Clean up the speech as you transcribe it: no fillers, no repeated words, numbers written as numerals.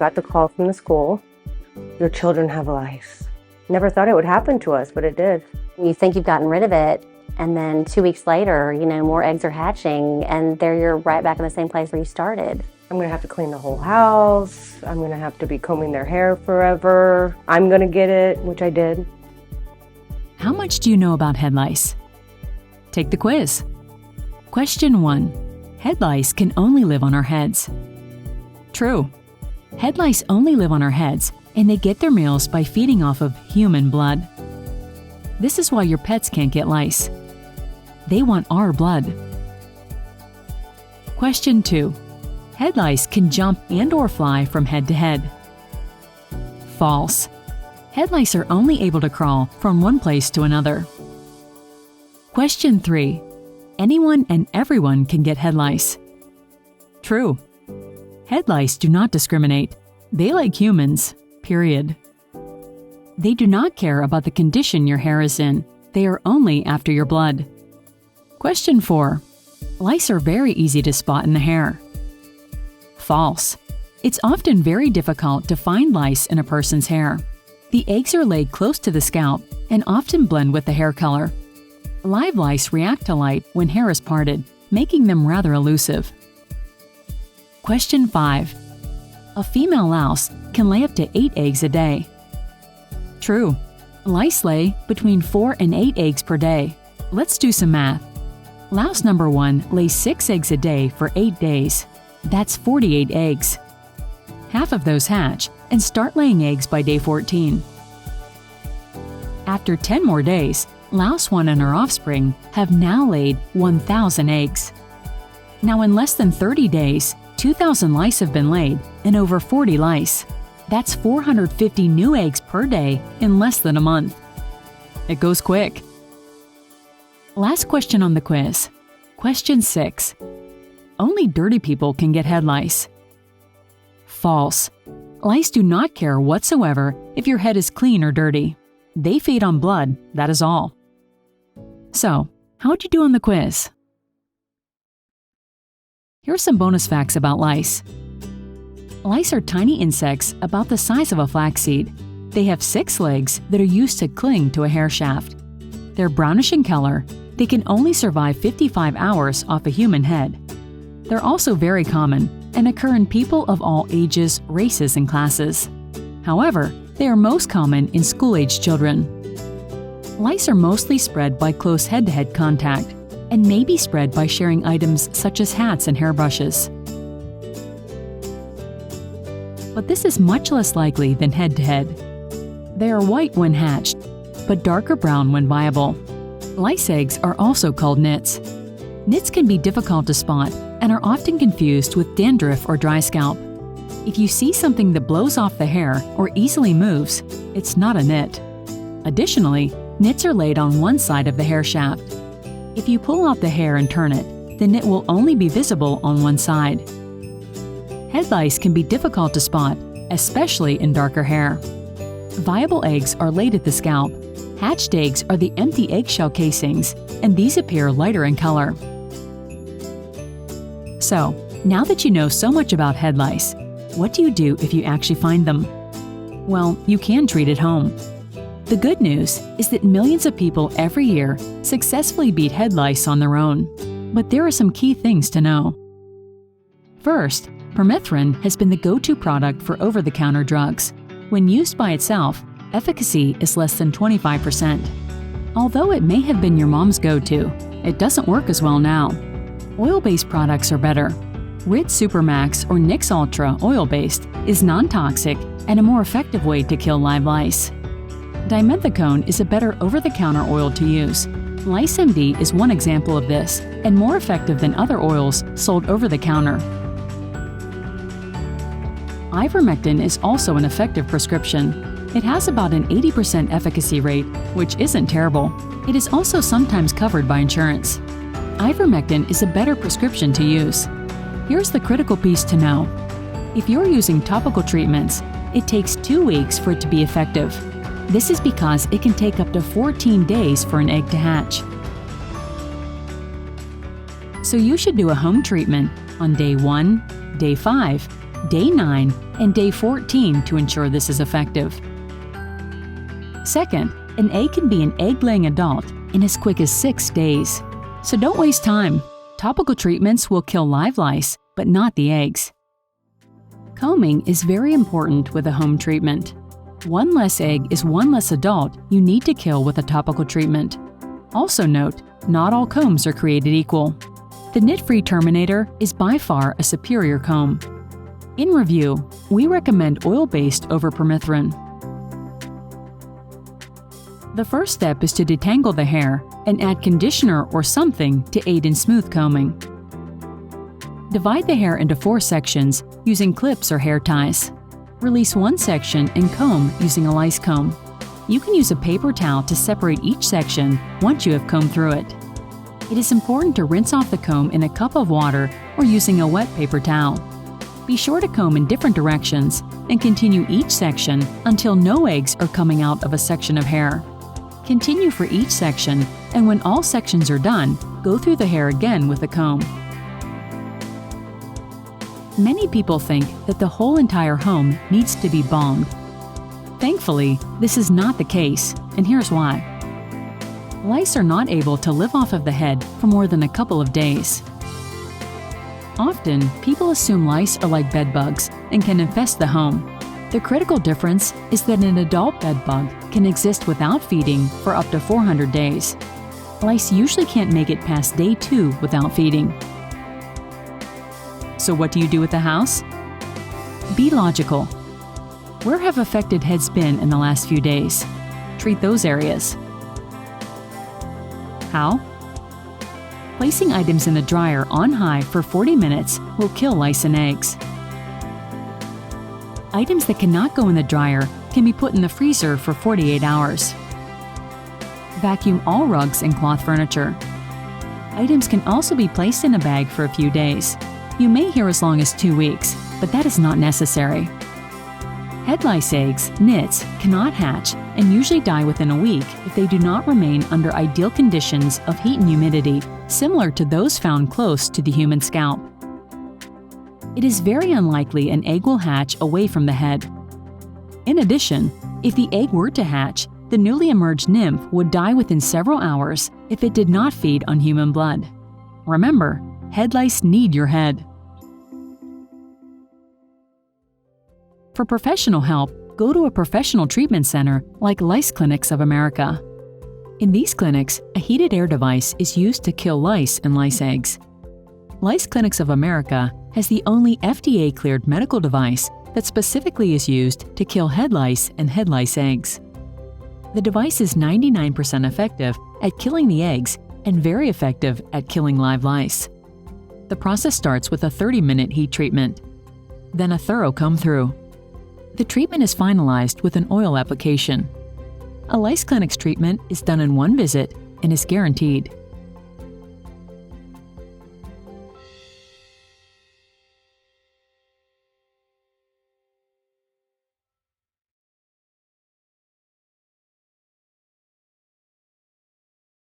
got the call from the school, your children have lice. Never thought it would happen to us, but it did. You think you've gotten rid of it, and then 2 weeks later, more eggs are hatching, and there you're right back in the same place where you started. I'm gonna have to clean the whole house. I'm gonna have to be combing their hair forever. I'm gonna get it, which I did. How much do you know about head lice? Take the quiz. Question 1. Head lice can only live on our heads. True. Head lice only live on our heads, and they get their meals by feeding off of human blood. This is why your pets can't get lice. They want our blood. Question 2. Head lice can jump and/or fly from head to head. False. Head lice are only able to crawl from one place to another. Question 3. Anyone and everyone can get head lice. True. Head lice do not discriminate. They like humans, period. They do not care about the condition your hair is in. They are only after your blood. Question 4. Lice are very easy to spot in the hair. False. It's often very difficult to find lice in a person's hair. The eggs are laid close to the scalp and often blend with the hair color. Live lice react to light when hair is parted, making them rather elusive. Question 5. A female louse can lay up to 8 eggs a day. True. Lice lay between 4 and 8 eggs per day. Let's do some math. Louse number 1 lays 6 eggs a day for 8 days. That's 48 eggs. Half of those hatch and start laying eggs by day 14. After 10 more days, Louse 1 and her offspring have now laid 1,000 eggs. Now in less than 30 days, 2,000 lice have been laid and over 40 lice. That's 450 new eggs per day in less than a month. It goes quick. Last question on the quiz. Question 6. Only dirty people can get head lice. False. Lice do not care whatsoever if your head is clean or dirty. They feed on blood, that is all. So, how'd you do on the quiz? Here are some bonus facts about lice. Lice are tiny insects about the size of a flaxseed. They have 6 legs that are used to cling to a hair shaft. They're brownish in color. They can only survive 55 hours off a human head. They're also very common and occur in people of all ages, races, and classes. However, they are most common in school-aged children. Lice are mostly spread by close head-to-head contact and may be spread by sharing items such as hats and hairbrushes. But this is much less likely than head-to-head. They are white when hatched, but darker brown when viable. Lice eggs are also called nits. Nits can be difficult to spot and are often confused with dandruff or dry scalp. If you see something that blows off the hair or easily moves, it's not a nit. Additionally, nits are laid on one side of the hair shaft. If you pull out the hair and turn it, the nit will only be visible on one side. Head lice can be difficult to spot, especially in darker hair. Viable eggs are laid at the scalp. Hatched eggs are the empty eggshell casings, and these appear lighter in color. So, now that you know so much about head lice, what do you do if you actually find them? Well, you can treat at home. The good news is that millions of people every year successfully beat head lice on their own. But there are some key things to know. First, permethrin has been the go-to product for over-the-counter drugs. When used by itself, efficacy is less than 25%. Although it may have been your mom's go-to, it doesn't work as well now. Oil-based products are better. Rid Supermax or Nix Ultra oil-based is non-toxic and a more effective way to kill live lice. Dimethicone is a better over-the-counter oil to use. Lice MD is one example of this and more effective than other oils sold over-the-counter. Ivermectin is also an effective prescription. It has about an 80% efficacy rate, which isn't terrible. It is also sometimes covered by insurance. Ivermectin is a better prescription to use. Here's the critical piece to know. If you're using topical treatments, it takes 2 weeks for it to be effective. This is because it can take up to 14 days for an egg to hatch. So you should do a home treatment on day 1, day 5, day 9, and day 14 to ensure this is effective. Second, an egg can be an egg-laying adult in as quick as 6 days. So don't waste time. Topical treatments will kill live lice, but not the eggs. Combing is very important with a home treatment. One less egg is one less adult you need to kill with a topical treatment. Also note, not all combs are created equal. The knit-free Terminator is by far a superior comb. In review, we recommend oil-based over permethrin. The first step is to detangle the hair and add conditioner or something to aid in smooth combing. Divide the hair into 4 sections using clips or hair ties. Release one section and comb using a lice comb. You can use a paper towel to separate each section once you have combed through it. It is important to rinse off the comb in a cup of water or using a wet paper towel. Be sure to comb in different directions and continue each section until no eggs are coming out of a section of hair. Continue for each section, and when all sections are done, go through the hair again with a comb. Many people think that the whole entire home needs to be balmed. Thankfully, this is not the case, and here's why. Lice are not able to live off of the head for more than a couple of days. Often, people assume lice are like bed bugs and can infest the home. The critical difference is that an adult bed bug can exist without feeding for up to 400 days. Lice usually can't make it past day 2 without feeding. So what do you do with the house? Be logical. Where have affected heads been in the last few days? Treat those areas. How? Placing items in the dryer on high for 40 minutes will kill lice and eggs. Items that cannot go in the dryer can be put in the freezer for 48 hours. Vacuum all rugs and cloth furniture. Items can also be placed in a bag for a few days. You may hear as long as 2 weeks, but that is not necessary. Head lice eggs, nits, cannot hatch and usually die within a week if they do not remain under ideal conditions of heat and humidity, similar to those found close to the human scalp. It is very unlikely an egg will hatch away from the head. In addition, if the egg were to hatch, the newly emerged nymph would die within several hours if it did not feed on human blood. Remember, head lice need your head. For professional help, go to a professional treatment center like Lice Clinics of America. In these clinics, a heated air device is used to kill lice and lice eggs. Lice Clinics of America has the only FDA-cleared medical device that specifically is used to kill head lice and head lice eggs. The device is 99% effective at killing the eggs and very effective at killing live lice. The process starts with a 30-minute heat treatment, then a thorough comb-through. The treatment is finalized with an oil application. A Lice Clinics treatment is done in one visit and is guaranteed.